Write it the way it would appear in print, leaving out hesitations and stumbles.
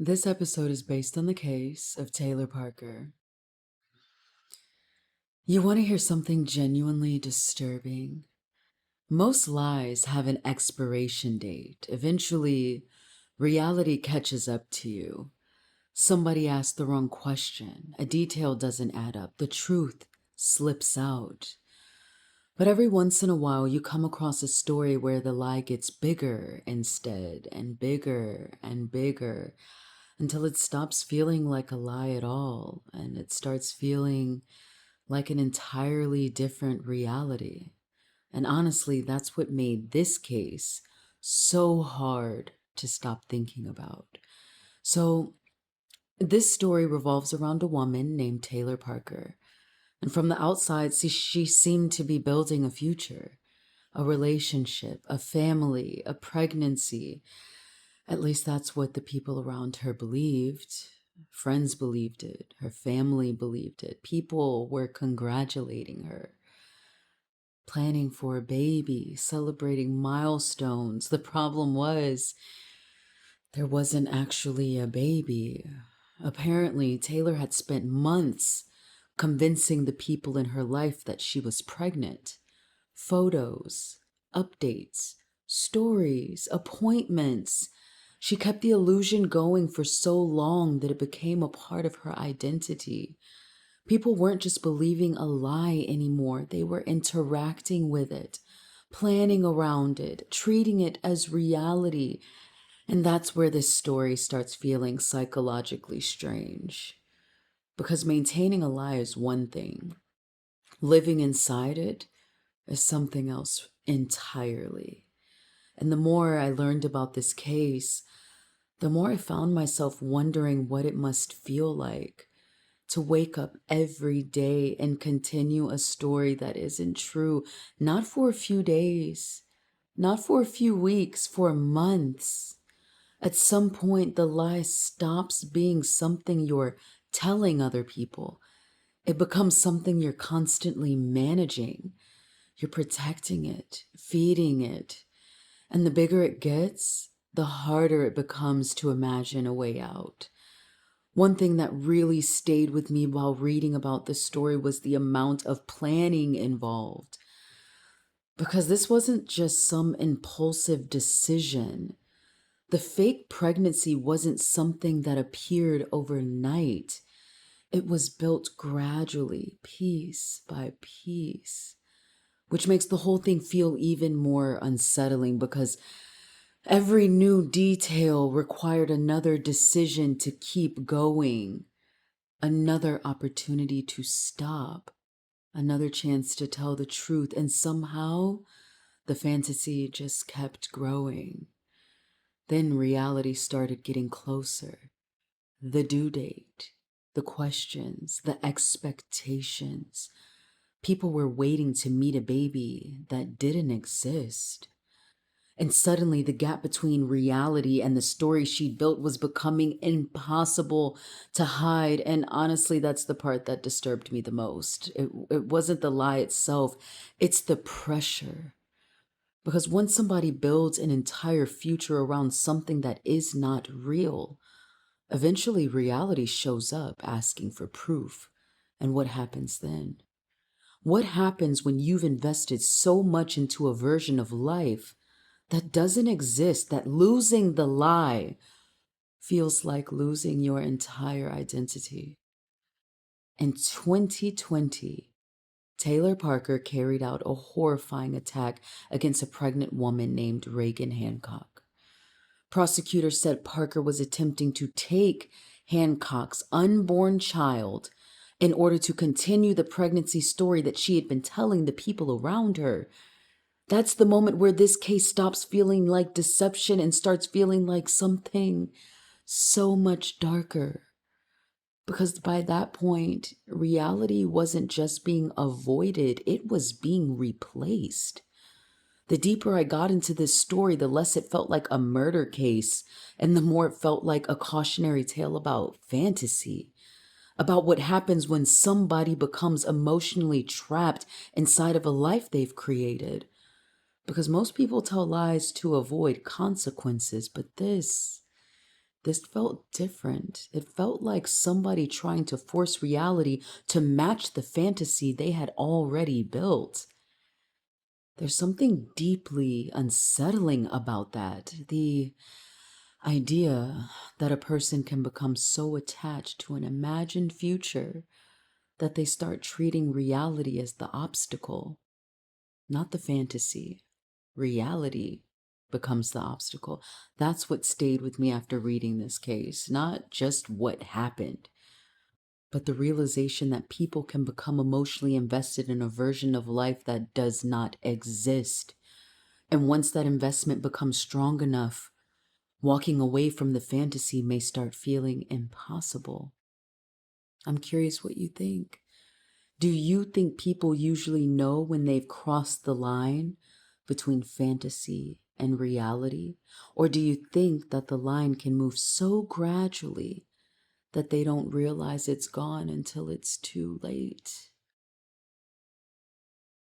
This episode is based on the case of Taylor Parker. You want to hear something genuinely disturbing? Most lies have an expiration date. Eventually, reality catches up to you. Somebody asked the wrong question. A detail doesn't add up. The truth slips out. But every once in a while, you come across a story where the lie gets bigger instead, and bigger and bigger, until it stops feeling like a lie at all, and it starts feeling like an entirely different reality. And honestly, that's what made this case so hard to stop thinking about. So, this story revolves around a woman named Taylor Parker. And from the outside, she seemed to be building a future, a relationship, a family, a pregnancy. At least that's what the people around her believed. Friends believed it. Her family believed it. People were congratulating her, planning for a baby, celebrating milestones. The problem was there wasn't actually a baby. Apparently, Taylor had spent months convincing the people in her life that she was pregnant. Photos, updates, stories, appointments. She kept the illusion going for so long that it became a part of her identity. People weren't just believing a lie anymore, they were interacting with it, planning around it, treating it as reality. And that's where this story starts feeling psychologically strange. Because maintaining a lie is one thing, living inside it is something else entirely. And the more I learned about this case, the more I found myself wondering what it must feel like to wake up every day and continue a story that isn't true, not for a few days, not for a few weeks, for months. At some point, the lie stops being something you're telling other people. It becomes something you're constantly managing. You're protecting it, feeding it. And the bigger it gets, the harder it becomes to imagine a way out. One thing that really stayed with me while reading about this story was the amount of planning involved. Because this wasn't just some impulsive decision. The fake pregnancy wasn't something that appeared overnight. It was built gradually, piece by piece, which makes the whole thing feel even more unsettling because every new detail required another decision to keep going, another opportunity to stop, another chance to tell the truth. And somehow the fantasy just kept growing. Then reality started getting closer. The due date, the questions, the expectations. People were waiting to meet a baby that didn't exist. And suddenly the gap between reality and the story she'd built was becoming impossible to hide. And honestly, that's the part that disturbed me the most. It wasn't the lie itself, it's the pressure. Because once somebody builds an entire future around something that is not real, eventually reality shows up asking for proof. And what happens then? What happens when you've invested so much into a version of life that doesn't exist, that losing the lie feels like losing your entire identity? In 2020, Taylor Parker carried out a horrifying attack against a pregnant woman named Reagan Hancock. Prosecutors said Parker was attempting to take Hancock's unborn child in order to continue the pregnancy story that she had been telling the people around her. That's the moment where this case stops feeling like deception and starts feeling like something so much darker. Because by that point, reality wasn't just being avoided, it was being replaced. The deeper I got into this story, the less it felt like a murder case, and the more it felt like a cautionary tale about fantasy, about what happens when somebody becomes emotionally trapped inside of a life they've created. Because most people tell lies to avoid consequences, but this This felt different. It felt like somebody trying to force reality to match the fantasy they had already built. There's something deeply unsettling about that. The idea that a person can become so attached to an imagined future that they start treating reality as the obstacle, not the fantasy. Reality becomes the obstacle. That's what stayed with me after reading this case, not just what happened, but the realization that people can become emotionally invested in a version of life that does not exist. And once that investment becomes strong enough, walking away from the fantasy may start feeling impossible. I'm curious what you think. Do you think people usually know when they've crossed the line between fantasy and reality? Or do you think that the line can move so gradually that they don't realize it's gone until it's too late?